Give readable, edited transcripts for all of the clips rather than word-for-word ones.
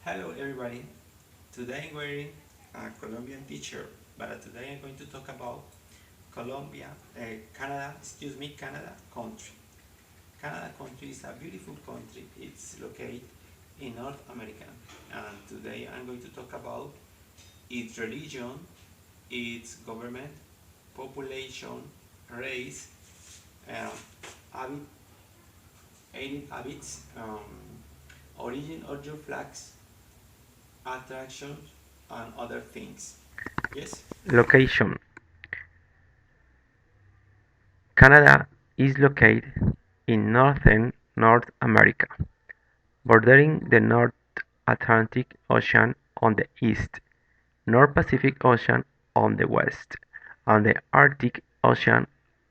Hello everybody. Today we're a Colombian teacher, but today I'm going to talk about Canada country. Canada country is a beautiful country. It's located in North America, and today I'm going to talk about its religion, its government, population, race, um, habit, alien habits, origin of your flags, attractions, and other things. Yes? Location: Canada is located in northern North America, bordering the North Atlantic Ocean on the east, North Pacific Ocean on the west, and the Arctic Ocean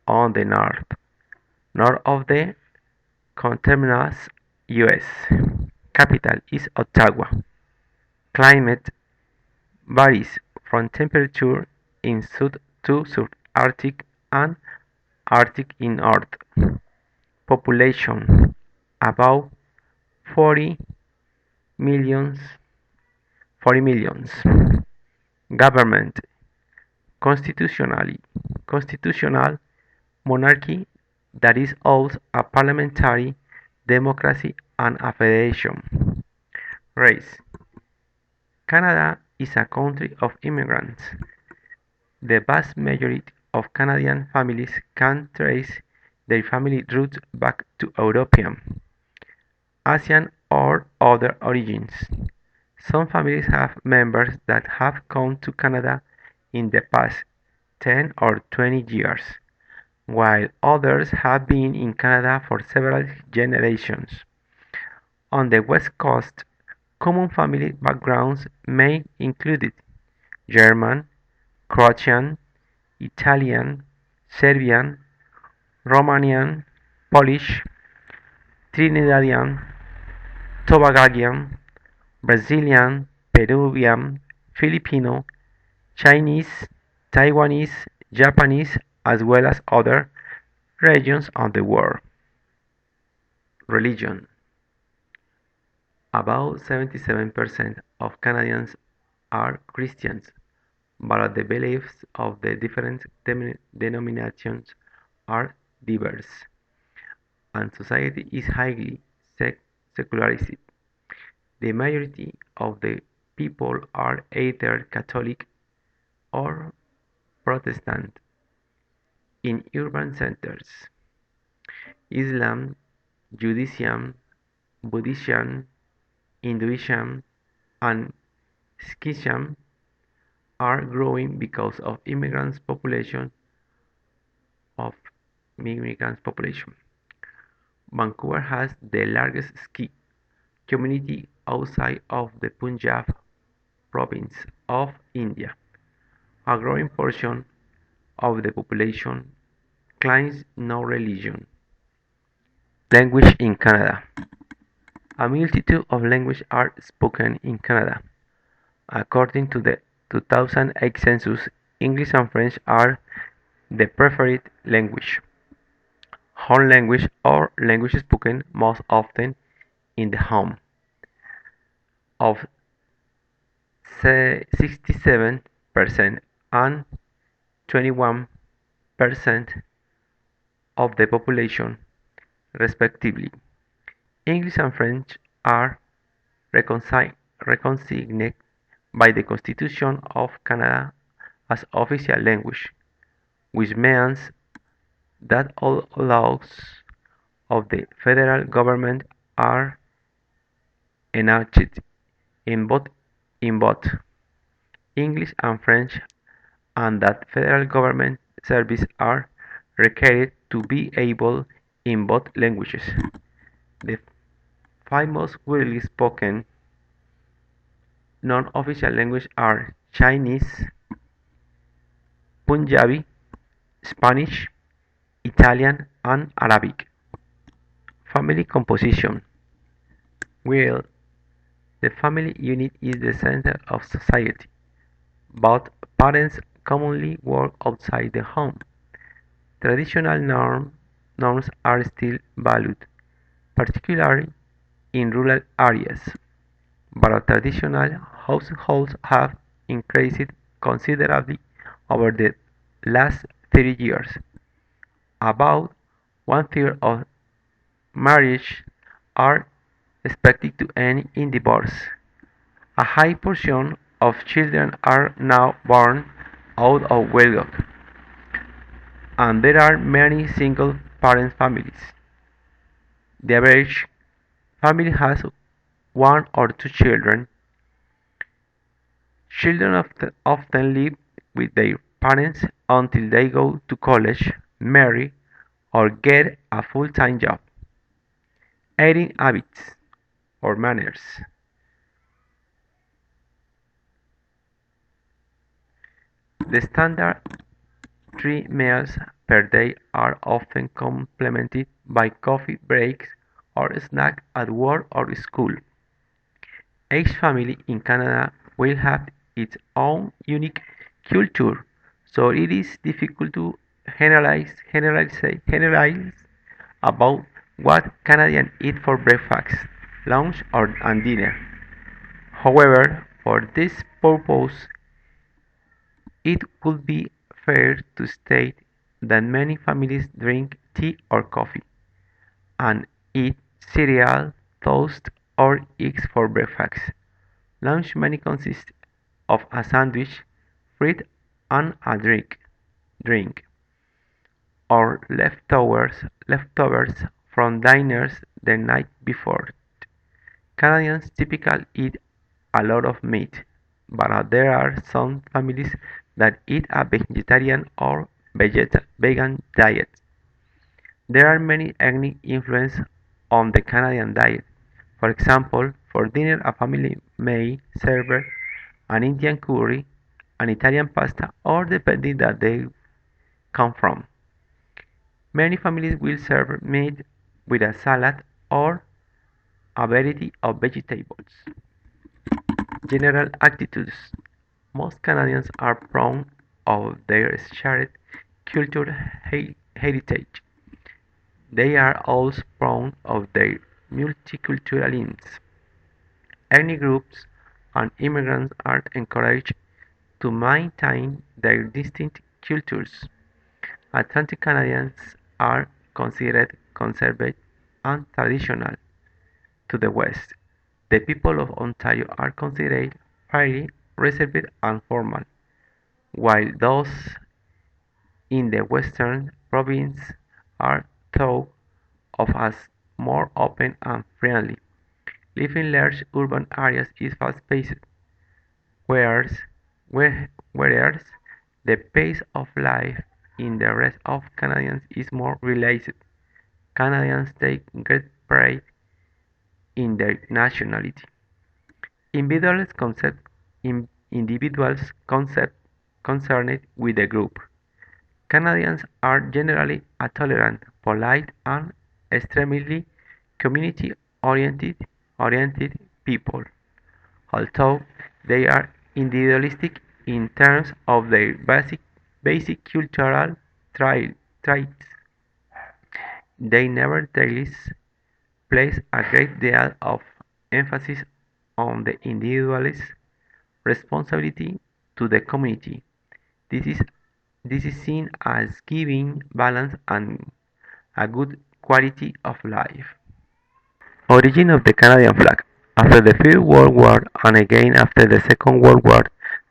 on the north, north of the continental US. Capital is Ottawa. Climate varies from temperature in South to Subarctic and Arctic in North. Population: about 40 millions. 40 millions. Government: constitutional monarchy that is also a parliamentary democracy and a federation. Race: Canada is a country of immigrants. The vast majority of Canadian families can trace their family roots back to European, Asian or other origins. Some families have members that have come to Canada in the past 10 or 20 years, while others have been in Canada for several generations. On the West Coast, common family backgrounds may include German, Croatian, Italian, Serbian, Romanian, Polish, Trinidadian, Tobagoan, Brazilian, Peruvian, Filipino, Chinese, Taiwanese, Japanese, as well as other regions of the world. Religion: about 77% of Canadians are Christians, but the beliefs of the different denominations are diverse, and society is highly secularized. The majority of the people are either Catholic or Protestant. In urban centers, Islam, Judaism, Buddhism, Hinduism, and Sikhism are growing because of of immigrants population. Vancouver has the largest Sikh community outside of the Punjab province of India. A growing portion of the population claims no religion. Language in Canada: a multitude of languages are spoken in Canada. According to the 2008 census, English and French are the preferred language, home language or language spoken most often in the home, of 67% and 21% of the population, respectively. English and French are recognized by the Constitution of Canada as official language, which means that all laws of the federal government are enacted in both in both English and French, and that federal government services are required to be able in both languages. The five most widely spoken non-official languages are Chinese, Punjabi, Spanish, Italian, and Arabic. Family composition: well, the family unit is the center of society, but parents commonly work outside the home. Traditional norms are still valued, particularly in rural areas. but traditional households have increased considerably over the last 30 years. About one-third of marriages are expected to end in divorce. A high portion of children are now born out of wedlock, and there are many single-parent families. The average family has one or two children. Children often live with their parents until they go to college, marry, or get a full-time job. Eating habits or manners. The standard three meals per day are often complemented by coffee breaks or snacks at work or school. Each family in Canada will have its own unique culture, so it is difficult to generalize about what Canadians eat for breakfast, lunch, and dinner. However, for this purpose, it would be fair to state that many families drink tea or coffee, and eat cereal, toast, or eggs for breakfast. Lunch may consist of a sandwich, fruit, and a drink, or leftovers from dinners the night before. Canadians typically eat a lot of meat, but there are some families that eat a vegetarian or vegan diet. There are many ethnic influences on the Canadian diet. For example, for dinner a family may serve an Indian curry, an Italian pasta, or depending that they come from. Many families will serve meat with a salad or a variety of vegetables. General attitudes. Most Canadians are proud of their shared cultural heritage. They are also proud of their multiculturalism. Ethnic groups and immigrants are encouraged to maintain their distinct cultures. Atlantic Canadians are considered conservative and traditional. To the west, the people of Ontario are considered fairly reserved and formal, while those in the western province are thought of as more open and friendly. Living in large urban areas is fast-paced, whereas whereas the pace of life in the rest of Canada is more relaxed. Canadians take great pride in their nationality. Individuals concept individuals concept concerned with the group. Canadians are generally a tolerant, polite, and extremely community-oriented people, although they are individualistic in terms of their basic cultural traits. They nevertheless place a great deal of emphasis on the individual's responsibility to the community. This is this is seen as giving balance and a good quality of life. Origin of the Canadian flag. After the First World War and again after the Second World War,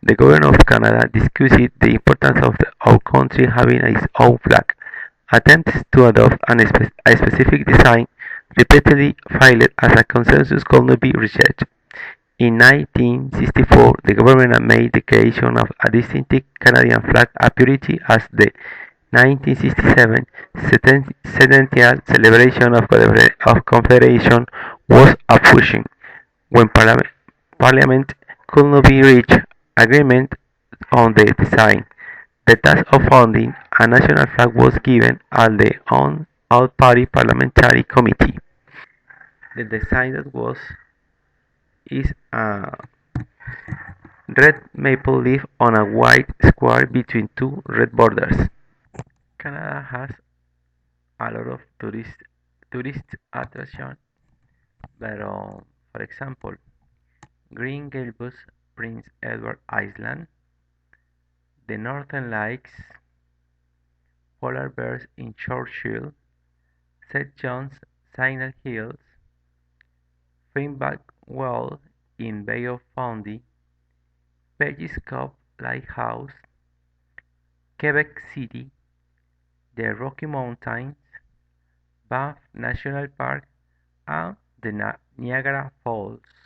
the government of Canada discussed the importance of our country having its own flag. Attempts to adopt a specific design repeatedly failed as a consensus could not be reached. In 1964, the government made the creation of a distinctive Canadian flag a priority as the 1967 centennial celebration of Confederation was approaching. When Parliament could not reach agreement on the design, the task of founding a national flag was given at the all-party parliamentary committee. The design that was is a red maple leaf on a white square between two red borders. Canada has a lot of tourist attraction, but for example, Green Gables, Prince Edward Island, the Northern Lights, polar bears in Churchill, St. John's, Signal Hills, Finback Well in Bay of Fundy, Peggy's Cove Lighthouse, Quebec City, the Rocky Mountains, Banff National Park, and the Niagara Falls.